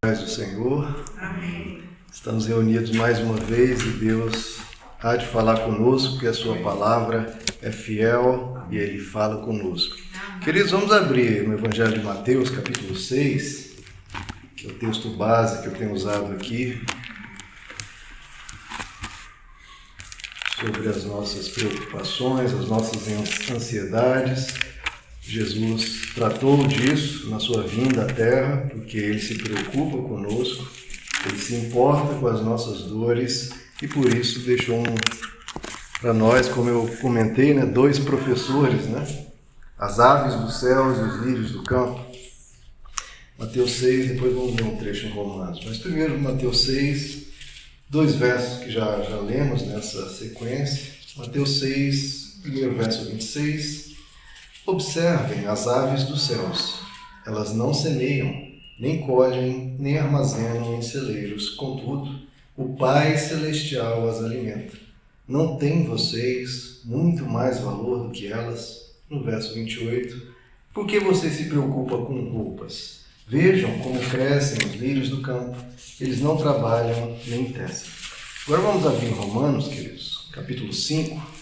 Paz do Senhor. Amém. Estamos reunidos mais uma vez e Deus há de falar conosco, porque a sua palavra é fiel e Ele fala conosco. Queridos, vamos abrir no Evangelho de Mateus, capítulo 6, que é o texto base que eu tenho usado aqui, sobre as nossas preocupações, as nossas ansiedades. Jesus tratou disso na sua vinda à Terra, porque Ele se preocupa conosco, Ele se importa com as nossas dores e por isso deixou para nós, como eu comentei, dois professores, as aves dos céus e os lírios do campo. Mateus 6, depois vamos ler um trecho em Romanos. Mas primeiro Mateus 6, dois versos que já lemos nessa sequência. Mateus 6, primeiro verso 26. Observem as aves dos céus. Elas não semeiam, nem colhem, nem armazenam em celeiros. Contudo, o Pai Celestial as alimenta. Não têm vocês muito mais valor do que elas? No verso 28. Por que você se preocupa com roupas? Vejam como crescem os lírios do campo. Eles não trabalham nem tecem. Agora vamos abrir Romanos, queridos, capítulo 5.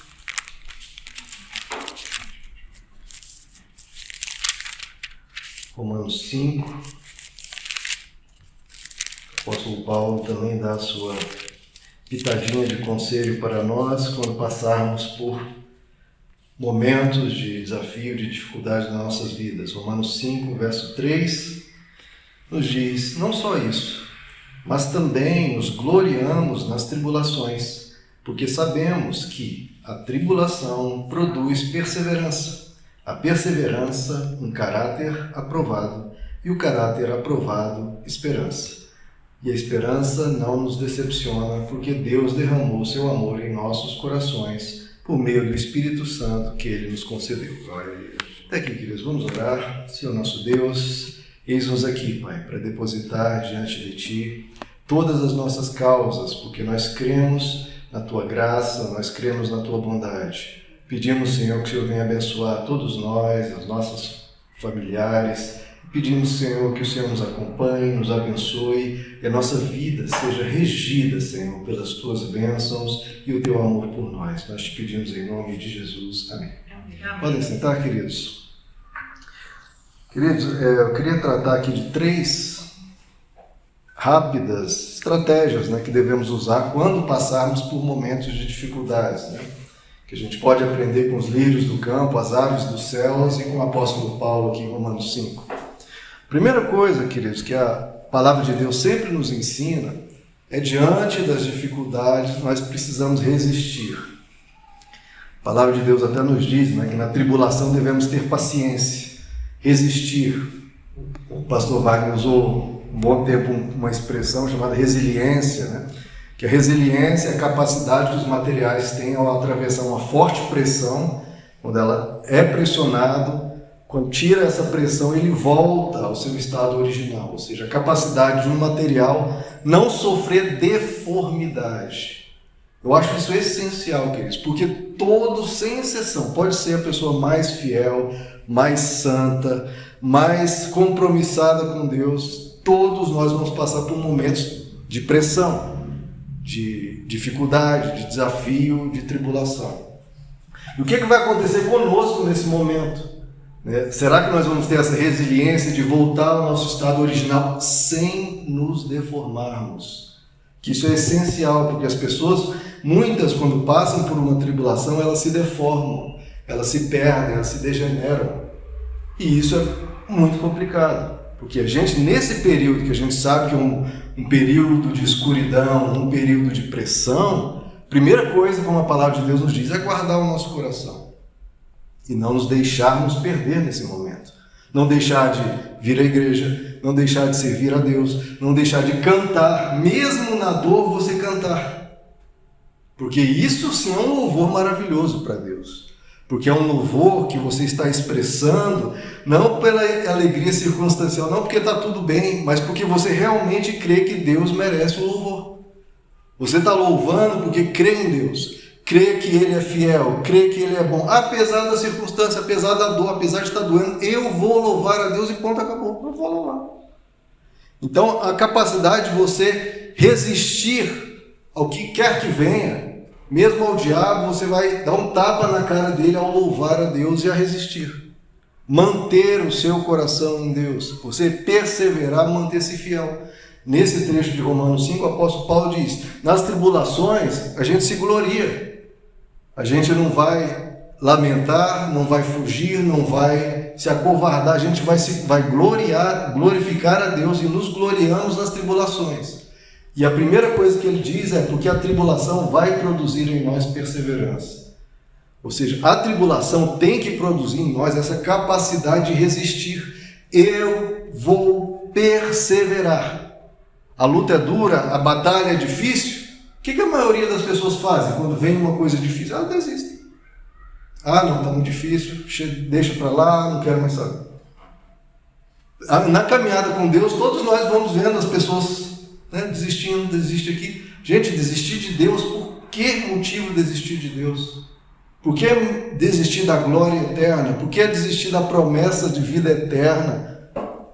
Romanos 5, o apóstolo Paulo também dá a sua pitadinha de conselho para nós quando passarmos por momentos de desafio, de dificuldade nas nossas vidas. Romanos 5, verso 3, nos diz: não só isso, mas também nos gloriamos nas tribulações, porque sabemos que a tribulação produz perseverança. A perseverança, um caráter aprovado, e o caráter aprovado, esperança. E a esperança não nos decepciona, porque Deus derramou seu amor em nossos corações por meio do Espírito Santo que Ele nos concedeu. Até aqui, queridos, vamos orar. Senhor nosso Deus, eis-nos aqui, Pai, para depositar diante de Ti todas as nossas causas, porque nós cremos na Tua graça, nós cremos na Tua bondade. Pedimos, Senhor, que o Senhor venha abençoar todos nós, os nossos familiares. Pedimos, Senhor, que o Senhor nos acompanhe, nos abençoe e a nossa vida seja regida, Senhor, pelas Tuas bênçãos e o Teu amor por nós. Nós te pedimos em nome de Jesus. Amém. Amém. Podem sentar, queridos? Queridos, eu queria tratar aqui de 3 rápidas estratégias que devemos usar quando passarmos por momentos de dificuldades, que a gente pode aprender com os lírios do campo, as aves dos céus e com o apóstolo Paulo aqui em Romanos 5. Primeira coisa, queridos, que a palavra de Deus sempre nos ensina é diante das dificuldades nós precisamos resistir. A palavra de Deus até nos diz que na tribulação devemos ter paciência, resistir. O pastor Wagner usou um bom tempo uma expressão chamada resiliência, que a resiliência é a capacidade que os materiais têm ao atravessar uma forte pressão. Quando ela é pressionado, quando tira essa pressão, ele volta ao seu estado original, ou seja, a capacidade de um material não sofrer deformidade. Eu acho isso essencial, queridos, porque todos, sem exceção, pode ser a pessoa mais fiel, mais santa, mais compromissada com Deus, todos nós vamos passar por momentos de pressão, de dificuldade, de desafio, de tribulação. E o que vai acontecer conosco nesse momento? Será que nós vamos ter essa resiliência de voltar ao nosso estado original sem nos deformarmos? Que isso é essencial, porque as pessoas, muitas, quando passam por uma tribulação, elas se deformam, elas se perdem, elas se degeneram. E isso é muito complicado, porque a gente, nesse período que a gente sabe que é um período de escuridão, um período de pressão, primeira coisa, como a palavra de Deus nos diz, é guardar o nosso coração e não nos deixarmos perder nesse momento. Não deixar de vir à igreja, não deixar de servir a Deus, não deixar de cantar, mesmo na dor você cantar. Porque isso sim é um louvor maravilhoso para Deus. Porque é um louvor que você está expressando, não pela alegria circunstancial, não porque está tudo bem, mas porque você realmente crê que Deus merece o louvor. Você está louvando porque crê em Deus, crê que Ele é fiel, crê que Ele é bom, apesar da circunstância, apesar da dor, apesar de estar doendo, eu vou louvar a Deus e ponto, acabou, eu vou louvar. Então, a capacidade de você resistir ao que quer que venha, mesmo ao diabo, você vai dar um tapa na cara dele ao louvar a Deus e a resistir. Manter o seu coração em Deus, você perseverar, manter-se fiel. Nesse trecho de Romanos 5, o apóstolo Paulo diz: nas tribulações a gente se gloria, a gente não vai lamentar, não vai fugir, não vai se acovardar, a gente vai glorificar a Deus e nos gloriamos nas tribulações. E a primeira coisa que ele diz é porque a tribulação vai produzir em nós perseverança. Ou seja, a tribulação tem que produzir em nós essa capacidade de resistir. Eu vou perseverar. A luta é dura, a batalha é difícil. O que a maioria das pessoas fazem quando vem uma coisa difícil? Elas desistem. Não, está muito difícil, deixa para lá, não quero mais saber. Na caminhada com Deus, todos nós vamos vendo as pessoas desistindo, desiste aqui. Gente, desistir de Deus, por que motivo desistir de Deus? Por que desistir da glória eterna? Por que desistir da promessa de vida eterna?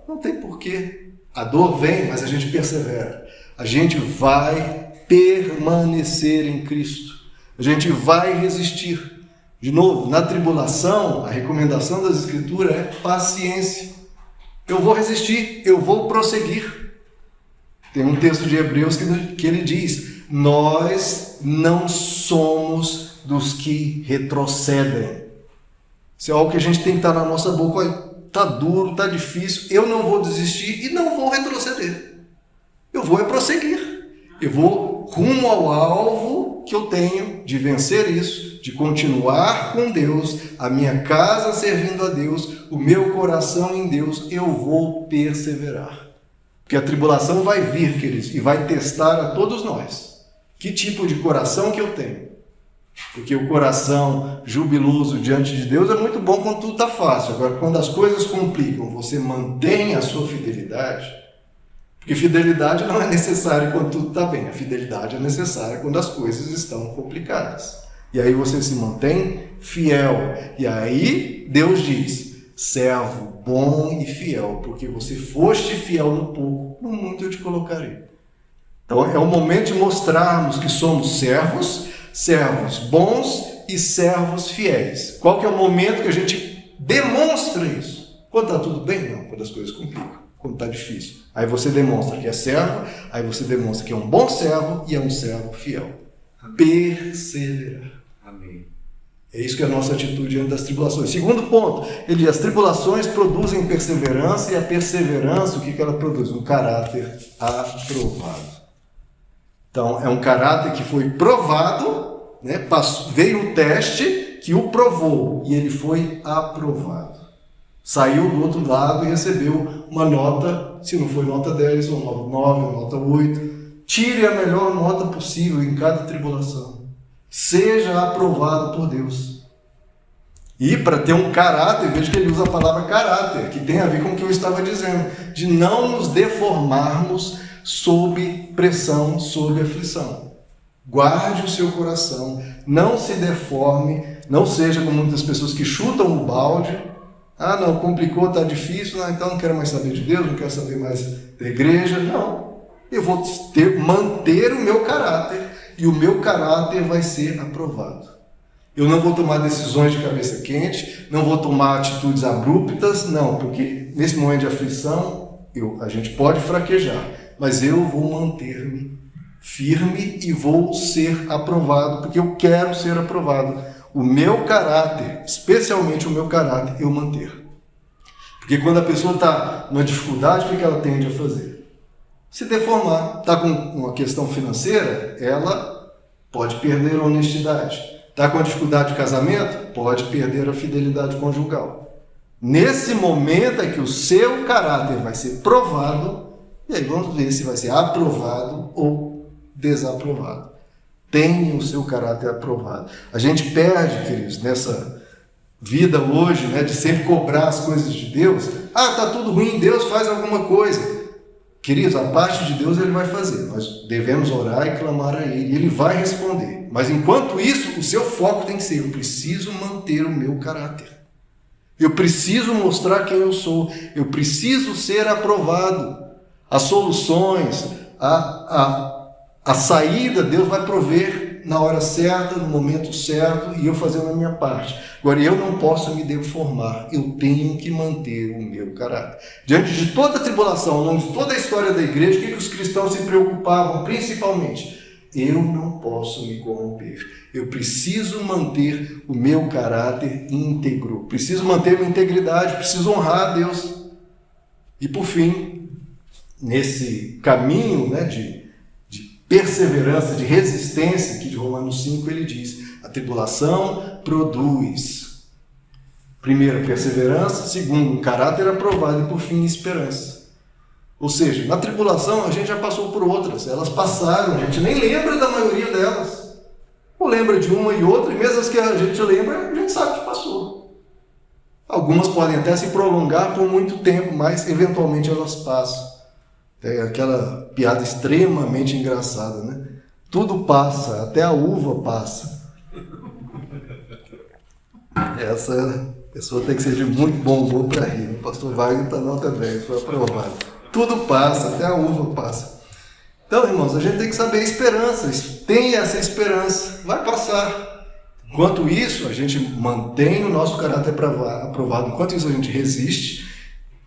Não tem porquê. A dor vem, mas a gente persevera. A gente vai permanecer em Cristo. A gente vai resistir. De novo, na tribulação, a recomendação das Escrituras é paciência. Eu vou resistir, eu vou prosseguir. Tem um texto de Hebreus que ele diz: nós não somos dos que retrocedem. Isso é algo que a gente tem que estar na nossa boca. Está duro, está difícil, eu não vou desistir e não vou retroceder. Eu vou prosseguir. Eu vou rumo ao alvo que eu tenho de vencer isso, de continuar com Deus, a minha casa servindo a Deus, o meu coração em Deus. Eu vou perseverar. Porque a tribulação vai vir, queridos, e vai testar a todos nós. Que tipo de coração que eu tenho? Porque o coração jubiloso diante de Deus é muito bom quando tudo está fácil. Agora, quando as coisas complicam, você mantém a sua fidelidade. Porque fidelidade não é necessária quando tudo está bem. A fidelidade é necessária quando as coisas estão complicadas. E aí você se mantém fiel. E aí Deus diz: servo bom e fiel, porque você foste fiel no pouco, no muito eu te colocarei. Então é o momento de mostrarmos que somos servos bons e servos fiéis. Qual que é o momento que a gente demonstra isso? Quando está tudo bem? Não, quando as coisas complicam, quando está difícil. Aí você demonstra que é servo, aí você demonstra que é um bom servo e é um servo fiel. Perseverar. Amém. É isso que é a nossa atitude diante das tribulações. Segundo ponto, ele diz: as tribulações produzem perseverança, e a perseverança, o que ela produz? Um caráter aprovado. Então, é um caráter que foi provado, veio o teste que o provou, e ele foi aprovado. Saiu do outro lado e recebeu uma nota, se não foi nota 10, ou nota 9, ou nota 8. Tire a melhor nota possível em cada tribulação. Seja aprovado por Deus. E para ter um caráter, veja que ele usa a palavra caráter, que tem a ver com o que eu estava dizendo, de não nos deformarmos sob pressão, sob aflição. Guarde o seu coração, não se deforme, não seja como muitas pessoas que chutam o balde. Não, complicou, está difícil, então não quero mais saber de Deus, não quero saber mais da igreja. Não, eu vou manter o meu caráter, e o meu caráter vai ser aprovado. Eu não vou tomar decisões de cabeça quente, não vou tomar atitudes abruptas, não, porque nesse momento de aflição, a gente pode fraquejar, mas eu vou manter-me firme e vou ser aprovado, porque eu quero ser aprovado. O meu caráter, especialmente o meu caráter, eu manter. Porque quando a pessoa está numa dificuldade, o que ela tende a fazer? Se deformar. Está com uma questão financeira, ela pode perder a honestidade. Está com a dificuldade de casamento, pode perder a fidelidade conjugal. Nesse momento é que o seu caráter vai ser provado, e aí vamos ver se vai ser aprovado ou desaprovado. Tenha o seu caráter aprovado. A gente perde, queridos, nessa vida hoje, de sempre cobrar as coisas de Deus. Está tudo ruim, Deus faz alguma coisa. Queridos, a parte de Deus ele vai fazer. Nós devemos orar e clamar a Ele. Ele vai responder. Mas enquanto isso, o seu foco tem que ser: eu preciso manter o meu caráter. Eu preciso mostrar quem eu sou. Eu preciso ser aprovado. As soluções, a saída, Deus vai prover na hora certa, no momento certo, e eu fazendo a minha parte. Agora, eu não posso me deformar, eu tenho que manter o meu caráter. Diante de toda a tribulação, ao longo de toda a história da igreja, o que os cristãos se preocupavam principalmente? Eu não posso me corromper. Eu preciso manter o meu caráter íntegro. Preciso manter minha integridade. Preciso honrar a Deus. E por fim, nesse caminho, né, de perseverança, de resistência, aqui de Romanos 5, ele diz: a tribulação produz, primeiro, perseverança, segundo, um caráter aprovado e por fim, esperança. Ou seja, na tribulação a gente já passou por outras, elas passaram, a gente nem lembra da maioria delas. Ou lembra de uma e outra, e mesmo as que a gente lembra, a gente sabe que passou. Algumas podem até se prolongar por muito tempo, mas eventualmente elas passam. É aquela piada extremamente engraçada, né? Tudo passa, até a uva passa. Essa pessoa tem que ser de muito bom humor para rir. O pastor Wagner está nota 10, foi aprovado. Tudo passa, até a uva passa. Então, irmãos, a gente tem que saber a esperança. Tenha essa esperança, vai passar. Enquanto isso, a gente mantém o nosso caráter aprovado. Enquanto isso, a gente resiste.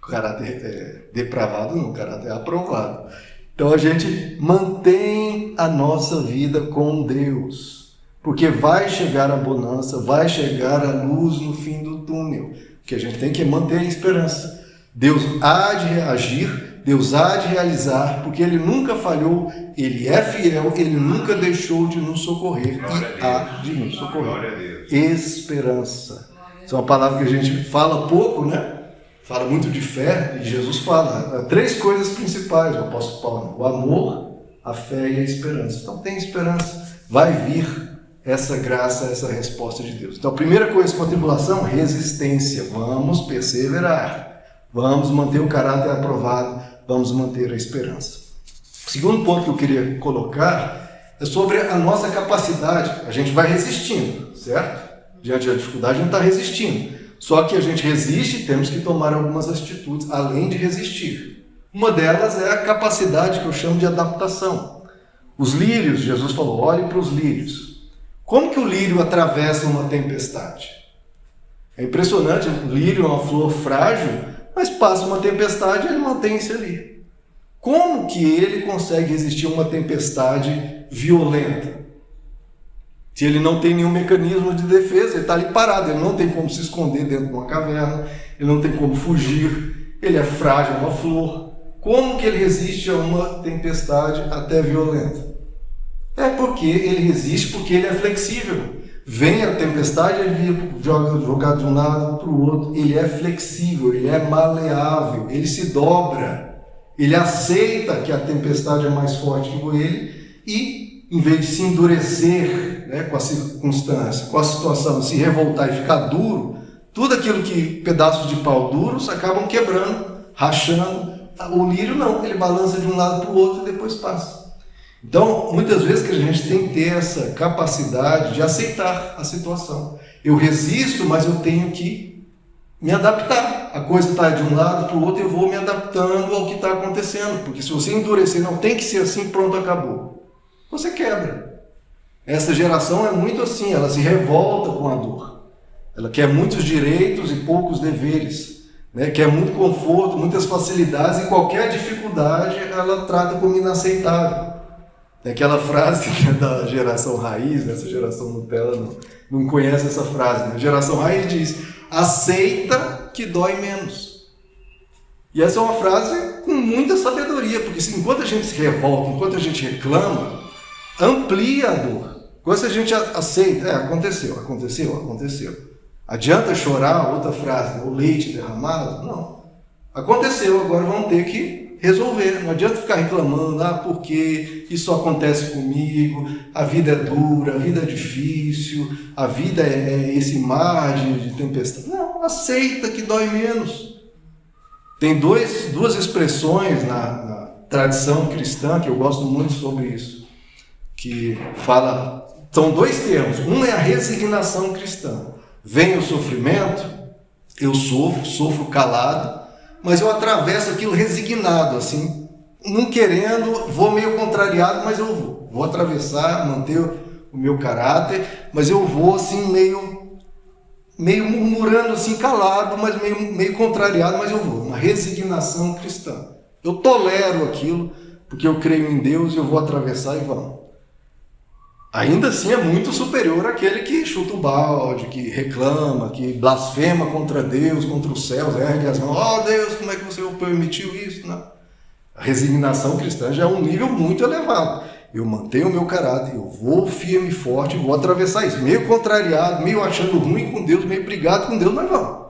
O caráter depravado não, o caráter aprovado. Então, a gente mantém a nossa vida com Deus. Porque vai chegar a bonança, vai chegar a luz no fim do túnel. Porque a gente tem que manter a esperança. Deus há de reagir, Deus há de realizar, porque Ele nunca falhou, Ele é fiel, Ele nunca deixou de nos socorrer e há de nos socorrer. Esperança. Isso é uma palavra que a gente fala pouco, né? Fala muito de fé, e Jesus fala 3 coisas principais, o apóstolo Paulo: o amor, a fé e a esperança. Então tem esperança, vai vir essa graça, essa resposta de Deus. Então a primeira coisa com a tribulação, resistência, vamos perseverar. Vamos manter o caráter aprovado, vamos manter a esperança. O segundo ponto que eu queria colocar é sobre a nossa capacidade. A gente vai resistindo, certo? Diante da dificuldade, a gente está resistindo. Só que a gente resiste e temos que tomar algumas atitudes, além de resistir. Uma delas é a capacidade que eu chamo de adaptação. Os lírios, Jesus falou, olhe para os lírios. Como que o lírio atravessa uma tempestade? É impressionante, o lírio é uma flor frágil, mas passa uma tempestade e ele mantém-se ali. Como que ele consegue resistir a uma tempestade violenta? Se ele não tem nenhum mecanismo de defesa, ele está ali parado, ele não tem como se esconder dentro de uma caverna, ele não tem como fugir, ele é frágil, é uma flor. Como que ele resiste a uma tempestade até violenta? É porque ele resiste, porque ele é flexível. Vem a tempestade, ele joga de um lado para o outro. Ele é flexível, ele é maleável, ele se dobra. Ele aceita que a tempestade é mais forte que ele e, em vez de se endurecer, né, com a circunstância, com a situação, se revoltar e ficar duro, tudo aquilo que pedaços de pau duros acabam quebrando, rachando. O lírio não, ele balança de um lado para o outro e depois passa. Então, muitas vezes que a gente tem que ter essa capacidade de aceitar a situação. Eu resisto, mas eu tenho que me adaptar. A coisa está de um lado para o outro, eu vou me adaptando ao que está acontecendo. Porque se você endurecer, não tem que ser assim, pronto, acabou. Você quebra. Essa geração é muito assim, ela se revolta com a dor. Ela quer muitos direitos e poucos deveres. Né? Quer muito conforto, muitas facilidades e qualquer dificuldade ela trata como inaceitável. Tem aquela frase da geração raiz, essa geração Nutella não conhece essa frase. Né? A geração raiz diz, aceita que dói menos. E essa é uma frase com muita sabedoria, porque enquanto a gente se revolta, enquanto a gente reclama, amplia a dor. Quando a gente aceita, aconteceu. Adianta chorar, outra frase, o leite derramado? Não. Aconteceu, agora vamos ter que resolver. Não adianta ficar reclamando, porque isso acontece comigo, a vida é dura, a vida é difícil, a vida é esse mar de tempestade. Não, aceita que dói menos. Tem duas expressões na tradição cristã, que eu gosto muito sobre isso, que fala, são 2 termos. Um é a resignação cristã. Vem o sofrimento, eu sofro calado, mas eu atravesso aquilo resignado, assim, não querendo, vou meio contrariado, mas eu vou. Vou atravessar, manter o meu caráter, mas eu vou assim meio murmurando, assim calado, mas meio contrariado, mas eu vou. Uma resignação cristã. Eu tolero aquilo, porque eu creio em Deus e eu vou atravessar e vamos. Ainda assim é muito superior àquele que chuta o balde, que reclama, que blasfema contra Deus, contra os céus, ergue as mãos, oh Deus, como é que você permitiu isso? Não. A resignação cristã já é um nível muito elevado. Eu mantenho o meu caráter, eu vou firme e forte, vou atravessar isso. Meio contrariado, meio achando ruim com Deus, meio brigado com Deus, mas vamos.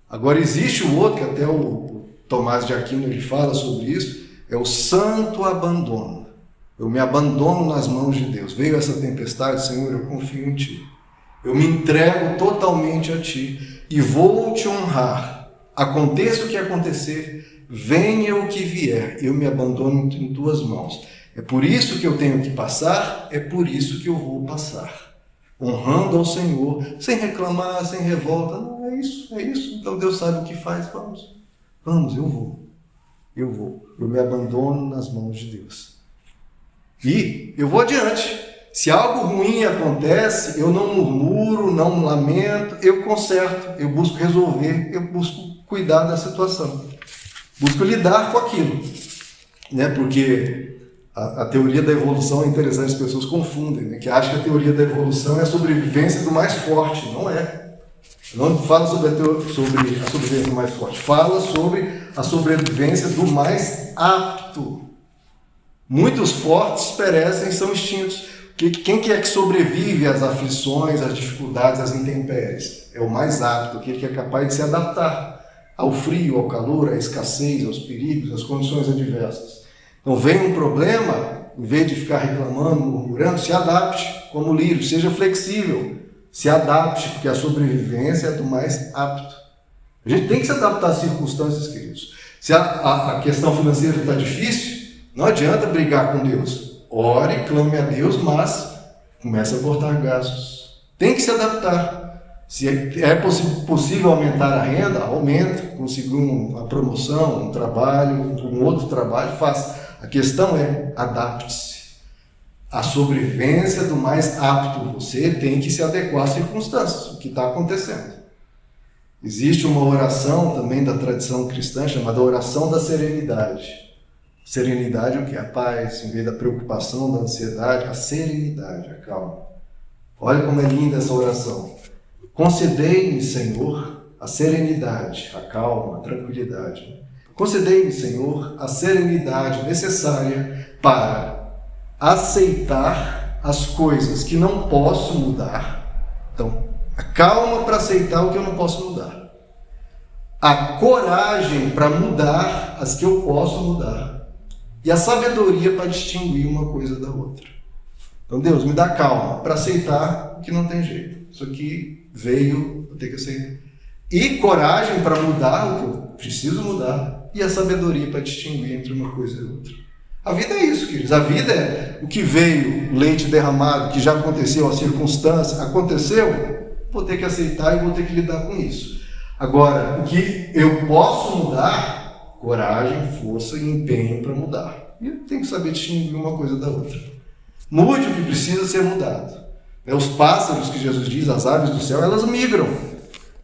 Agora existe o outro, que até o Tomás de Aquino ele fala sobre isso, é o santo abandono. Eu me abandono nas mãos de Deus. Veio essa tempestade, Senhor, eu confio em Ti. Eu me entrego totalmente a Ti e vou Te honrar. Aconteça o que acontecer, venha o que vier, eu me abandono em Tuas mãos. É por isso que eu tenho que passar, é por isso que eu vou passar. Honrando ao Senhor, sem reclamar, sem revolta. Não, é isso. Então Deus sabe o que faz, vamos, eu vou. Eu me abandono nas mãos de Deus. E eu vou adiante. Se algo ruim acontece, eu não murmuro, não lamento, eu conserto, eu busco resolver, eu busco cuidar da situação. Busco lidar com aquilo. Né? Porque a teoria da evolução é interessante, as pessoas confundem, né? Que acham que a teoria da evolução é a sobrevivência do mais forte. Não é. Não fala sobre a sobrevivência do mais forte. Fala sobre a sobrevivência do mais apto. Muitos fortes perecem e são extintos. Quem que é que sobrevive às aflições, às dificuldades, às intempéries? É o mais apto, aquele que é capaz de se adaptar ao frio, ao calor, à escassez, aos perigos, às condições adversas. Então vem um problema, em vez de ficar reclamando, murmurando, se adapte como lírio, seja flexível, se adapte, porque a sobrevivência é do mais apto. A gente tem que se adaptar às circunstâncias, queridos. Se a questão financeira está difícil, não adianta brigar com Deus. Ore, clame a Deus, mas comece a cortar gastos. Tem que se adaptar. Se é possível aumentar a renda, aumenta. Conseguir uma promoção, um trabalho, um outro trabalho, faça. A questão é, adapte-se. A sobrevivência do mais apto. Você tem que se adequar às circunstâncias, o que está acontecendo. Existe uma oração também da tradição cristã chamada oração da serenidade. Serenidade é o que? A paz, em vez da preocupação, da ansiedade, a serenidade, a calma. Olha como é linda essa oração. Concedei-me, Senhor, a serenidade, a calma, a tranquilidade. Concedei-me, Senhor, a serenidade necessária para aceitar as coisas que não posso mudar. Então, a calma para aceitar o que eu não posso mudar. A coragem para mudar as que eu posso mudar. E a sabedoria para distinguir uma coisa da outra. Então, Deus, me dá calma para aceitar que não tem jeito. Isso aqui veio, vou ter que aceitar. E coragem para mudar o que eu preciso mudar. E a sabedoria para distinguir entre uma coisa e outra. A vida é isso, queridos. A vida é o que veio, leite derramado, que já aconteceu, a circunstância aconteceu, vou ter que aceitar e vou ter que lidar com isso. Agora, o que eu posso mudar, coragem, força e empenho para mudar. E eu tenho que saber distinguir uma coisa da outra. Mude o que precisa ser mudado. Os pássaros, que Jesus diz, as aves do céu, elas migram.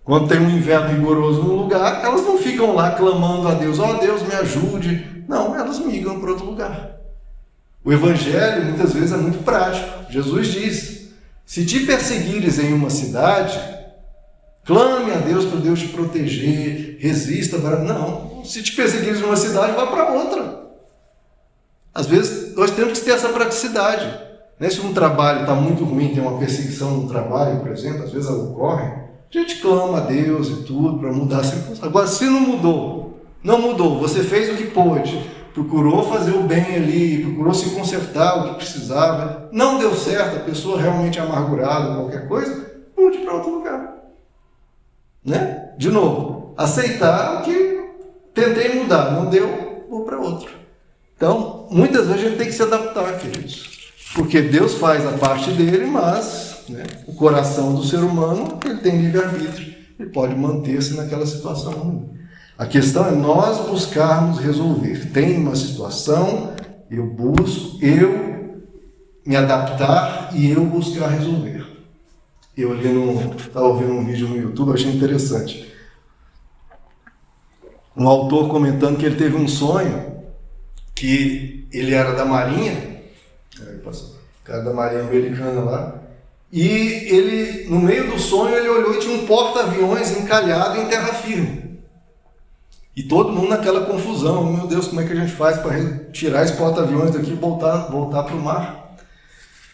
Quando tem um inverno rigoroso num lugar, elas não ficam lá clamando a Deus, ó Deus, me ajude. Não, elas migram para outro lugar. O Evangelho, muitas vezes, é muito prático. Jesus diz, se te perseguires em uma cidade, clame a Deus para Deus te proteger, resista. Não, se te perseguires em uma cidade, vá para outra. Às vezes, nós temos que ter essa praticidade. Se um trabalho está muito ruim, tem uma perseguição no trabalho, por exemplo, às vezes ela ocorre, a gente clama a Deus e tudo para mudar a circunstância. Agora, se não mudou, você fez o que pôde, procurou fazer o bem ali, procurou se consertar o que precisava, não deu certo, a pessoa realmente é amargurada, qualquer coisa, mude para outro lugar. De novo, aceitar o que tentei mudar, não deu, vou para outro. Então, muitas vezes a gente tem que se adaptar, queridos. Porque Deus faz a parte dele, mas o coração do ser humano, ele tem livre-arbítrio. Ele pode manter-se naquela situação ruim. A questão é nós buscarmos resolver. Tem uma situação, eu busco, eu me adaptar e eu buscar resolver. Eu estava vendo um vídeo no YouTube, achei interessante. Um autor comentando que ele teve um sonho, que ele era da Marinha, o cara da Marinha americana lá, e ele, no meio do sonho, ele olhou e tinha um porta-aviões encalhado em terra firme. E todo mundo naquela confusão, meu Deus, como é que a gente faz para tirar esse porta-aviões daqui e voltar para o mar?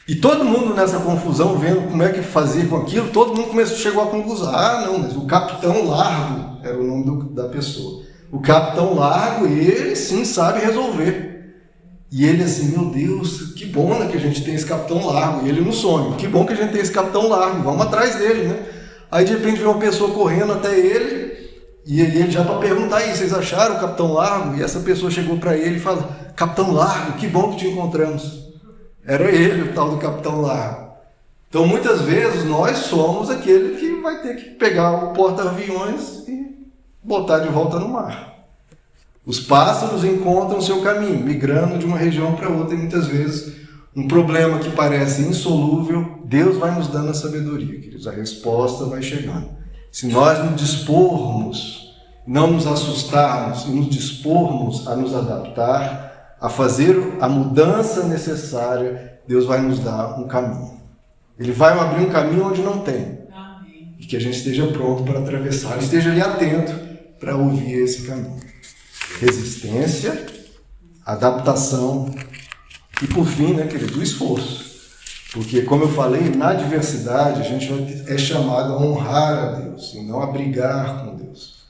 E todo mundo nessa confusão, vendo como é que fazia com aquilo, todo mundo chegou à conclusão, não, mas o Capitão Largo era o nome da pessoa. O Capitão Largo, ele sim sabe resolver. E ele assim, meu Deus, que bom, né, que a gente tem esse Capitão Largo. E ele no sonho, que bom que a gente tem esse Capitão Largo, vamos atrás dele, né? Aí de repente vem uma pessoa correndo até ele, e ele já para perguntar aí, vocês acharam o Capitão Largo? E essa pessoa chegou para ele e falou, Capitão Largo, que bom que te encontramos. Era ele, o tal do Capitão Largo. Então muitas vezes nós somos aquele que vai ter que pegar o porta-aviões e botar de volta no mar. Os pássaros encontram seu caminho, migrando de uma região para outra, e muitas vezes um problema que parece insolúvel, Deus vai nos dando a sabedoria, queridos. A resposta vai chegando. Se nós nos dispormos, não nos assustarmos e nos dispormos a nos adaptar, a fazer a mudança necessária, Deus vai nos dar um caminho. Ele vai abrir um caminho onde não tem. Amém. E que a gente esteja pronto para atravessar, esteja ali atento para ouvir esse caminho. Resistência, adaptação e, por fim, né, querido, o esforço. Porque, como eu falei, na adversidade a gente é chamado a honrar a Deus e não a brigar com Deus.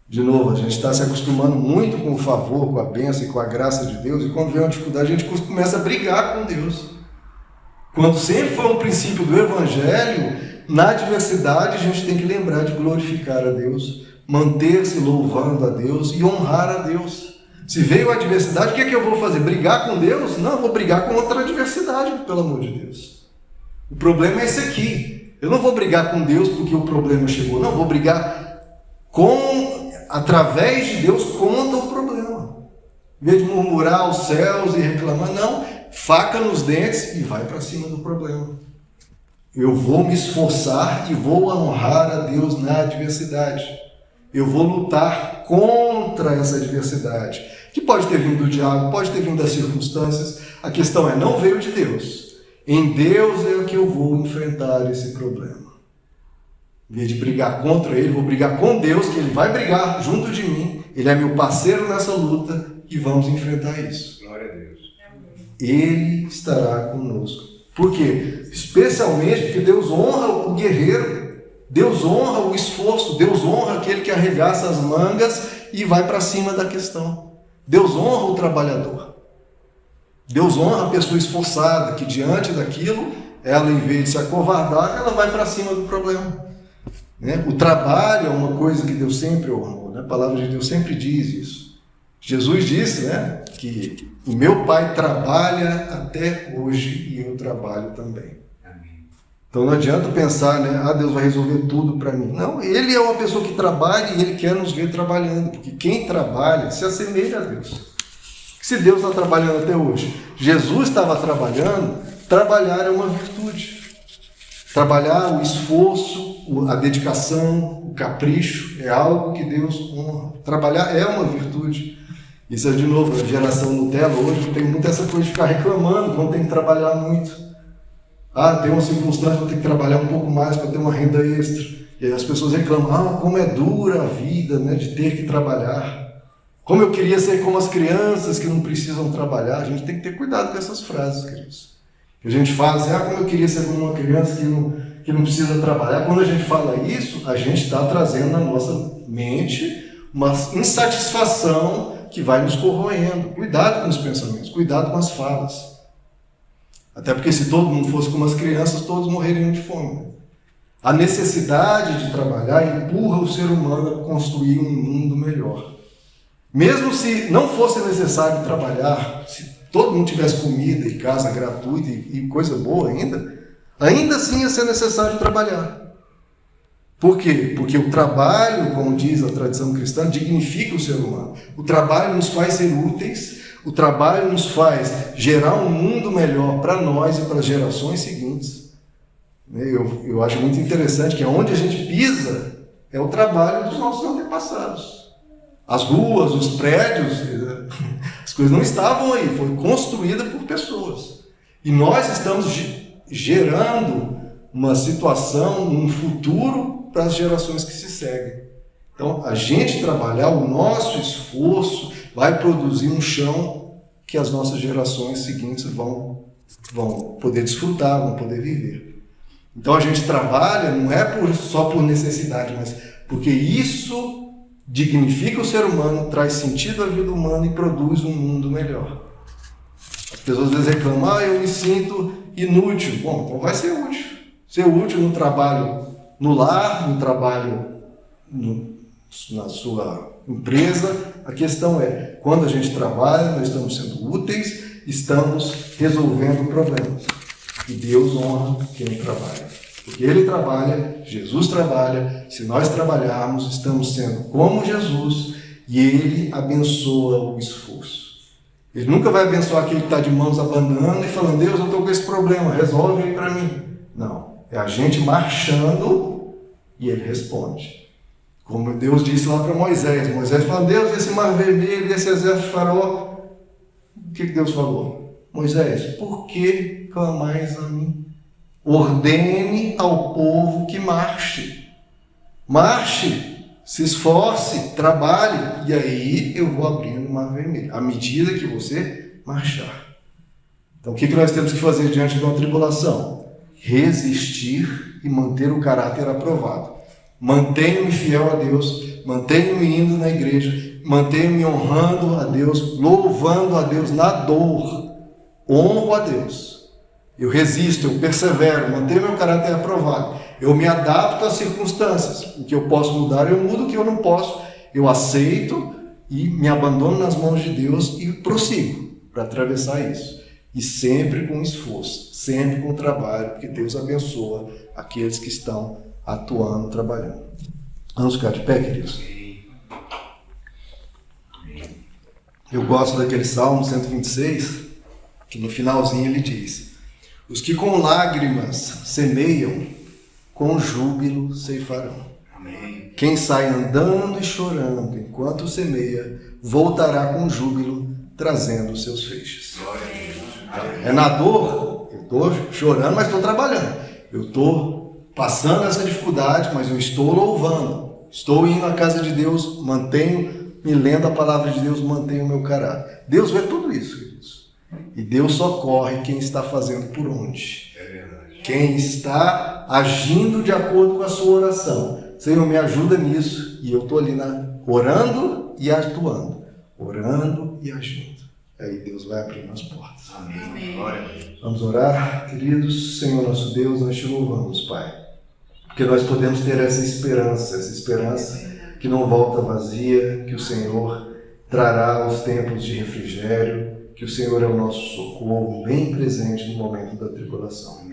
De novo, a gente está se acostumando muito com o favor, com a bênção e com a graça de Deus, e quando vem uma dificuldade a gente começa a brigar com Deus. Quando sempre foi um princípio do Evangelho, na adversidade a gente tem que lembrar de glorificar a Deus, manter-se louvando a Deus e honrar a Deus. Se veio a adversidade, o que é que eu vou fazer? Brigar com Deus? Não, eu vou brigar com outra adversidade, pelo amor de Deus. O problema é esse aqui. Eu não vou brigar com Deus porque o problema chegou. Não, eu vou brigar através de Deus contra o problema. Em vez de murmurar aos céus e reclamar, não, faca nos dentes e vai para cima do problema. Eu vou me esforçar e vou honrar a Deus na adversidade. Eu vou lutar contra essa adversidade, que pode ter vindo do diabo, pode ter vindo das circunstâncias. A questão é, não veio de Deus. Em Deus é que eu vou enfrentar esse problema. Em vez de brigar contra ele, vou brigar com Deus, que ele vai brigar junto de mim. Ele é meu parceiro nessa luta e vamos enfrentar isso. Glória a Deus. Ele estará conosco. Por quê? Especialmente porque Deus honra o guerreiro. Deus honra o esforço, Deus honra aquele que arregaça as mangas e vai para cima da questão. Deus honra o trabalhador. Deus honra a pessoa esforçada, que diante daquilo, ela, em vez de se acovardar, ela vai para cima do problema. Né? O trabalho é uma coisa que Deus sempre honrou. Né? A palavra de Deus sempre diz isso. Jesus disse, né, que o meu Pai trabalha até hoje e eu trabalho também. Então não adianta pensar, né, Deus vai resolver tudo para mim. Não, Ele é uma pessoa que trabalha e Ele quer nos ver trabalhando, porque quem trabalha se assemelha a Deus. Se Deus está trabalhando até hoje, Jesus estava trabalhando, trabalhar é uma virtude. Trabalhar, o esforço, a dedicação, o capricho, é algo que Deus honra. Trabalhar é uma virtude. Isso é, de novo, a geração Nutella hoje tem muito essa coisa de ficar reclamando, não tem que trabalhar muito. Tem uma circunstância, vou ter que trabalhar um pouco mais para ter uma renda extra. E aí as pessoas reclamam, como é dura a vida, né, de ter que trabalhar. Como eu queria ser como as crianças que não precisam trabalhar. A gente tem que ter cuidado com essas frases, queridos. A gente fala assim, como eu queria ser como uma criança que não precisa trabalhar. Quando a gente fala isso, a gente está trazendo na nossa mente uma insatisfação que vai nos corroendo. Cuidado com os pensamentos, cuidado com as falas. Até porque se todo mundo fosse como as crianças, todos morreriam de fome. A necessidade de trabalhar empurra o ser humano a construir um mundo melhor. Mesmo se não fosse necessário trabalhar, se todo mundo tivesse comida e casa gratuita e coisa boa ainda assim ia ser necessário trabalhar. Por quê? Porque o trabalho, como diz a tradição cristã, dignifica o ser humano. O trabalho nos faz ser úteis, o trabalho nos faz gerar um mundo melhor para nós e para as gerações seguintes. Eu acho muito interessante que onde a gente pisa é o trabalho dos nossos antepassados. As ruas, os prédios, as coisas não estavam aí, foi construída por pessoas. E nós estamos gerando uma situação, um futuro para as gerações que se seguem. Então, a gente trabalhar, o nosso esforço vai produzir um chão que as nossas gerações seguintes vão poder desfrutar, vão poder viver. Então, a gente trabalha não é só por necessidade, mas porque isso dignifica o ser humano, traz sentido à vida humana e produz um mundo melhor. As pessoas às vezes reclamam, eu me sinto inútil. Bom, então vai ser útil. Ser útil no trabalho no lar, no trabalho na sua empresa. A questão é, quando a gente trabalha, nós estamos sendo úteis, estamos resolvendo problemas. E Deus honra quem trabalha. Porque Ele trabalha, Jesus trabalha, se nós trabalharmos, estamos sendo como Jesus e Ele abençoa o esforço. Ele nunca vai abençoar aquele que está de mãos abanando e falando, Deus, eu estou com esse problema, resolve aí para mim. Não. É a gente marchando e Ele responde. Como Deus disse lá para Moisés. Moisés falou, Deus, esse mar vermelho, esse exército de faraó. O que Deus falou? Moisés, por que clamais a mim? Ordene ao povo que marche. Marche, se esforce, trabalhe. E aí eu vou abrindo o mar vermelho. À medida que você marchar. Então o que nós temos que fazer diante de uma tribulação? Resistir e manter o caráter aprovado. Mantenho-me fiel a Deus, mantenho-me indo na igreja, mantenho-me honrando a Deus, louvando a Deus na dor, honro a Deus. Eu resisto, eu persevero, mantenho meu caráter aprovado. Eu me adapto às circunstâncias. O que eu posso mudar, eu mudo. O que eu não posso, eu aceito e me abandono nas mãos de Deus e prossigo para atravessar isso. E sempre com esforço, sempre com trabalho, porque Deus abençoa aqueles que estão atuando, trabalhando. Vamos ficar de pé, queridos? Eu gosto daquele Salmo 126, que no finalzinho ele diz: os que com lágrimas semeiam, com júbilo ceifarão. Amém. Quem sai andando e chorando enquanto semeia, voltará com júbilo, trazendo os seus feixes. É na dor, eu estou chorando, mas estou trabalhando. Eu estou passando essa dificuldade, mas eu estou louvando. Estou indo à casa de Deus, me lendo a palavra de Deus, mantenho o meu caráter. Deus vê tudo isso, queridos. E Deus socorre quem está fazendo por onde. É verdade. Quem está agindo de acordo com a sua oração. Senhor, me ajuda nisso. E eu estou ali orando e atuando. Orando e agindo. Aí Deus vai abrindo as portas. Amém. Vamos orar, queridos. Senhor nosso Deus, nós te louvamos, Pai. Porque nós podemos ter essa esperança que não volta vazia, que o Senhor trará os tempos de refrigério, que o Senhor é o nosso socorro, bem presente no momento da tribulação.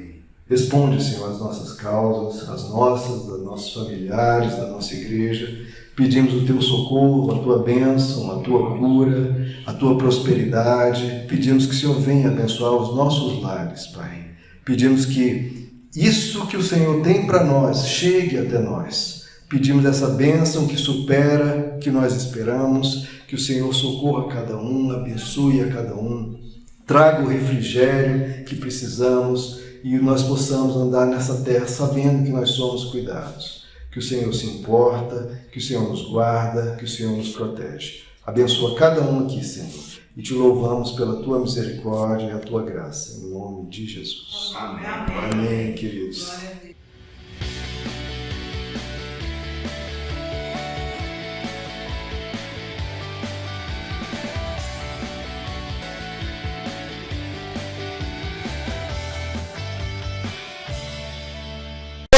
Responde, Senhor, as nossas causas, as nossas, dos nossos familiares, da nossa igreja. Pedimos o teu socorro, a tua bênção, a tua cura, a tua prosperidade. Pedimos que o Senhor venha abençoar os nossos lares, Pai. Pedimos que isso que o Senhor tem para nós chegue até nós. Pedimos essa bênção que supera, que nós esperamos, que o Senhor socorra cada um, abençoe a cada um, traga o refrigério que precisamos e nós possamos andar nessa terra sabendo que nós somos cuidados. Que o Senhor se importa, que o Senhor nos guarda, que o Senhor nos protege. Abençoa cada um aqui, Senhor. E te louvamos pela tua misericórdia e a tua graça. Em nome de Jesus. Amém. Amém, queridos.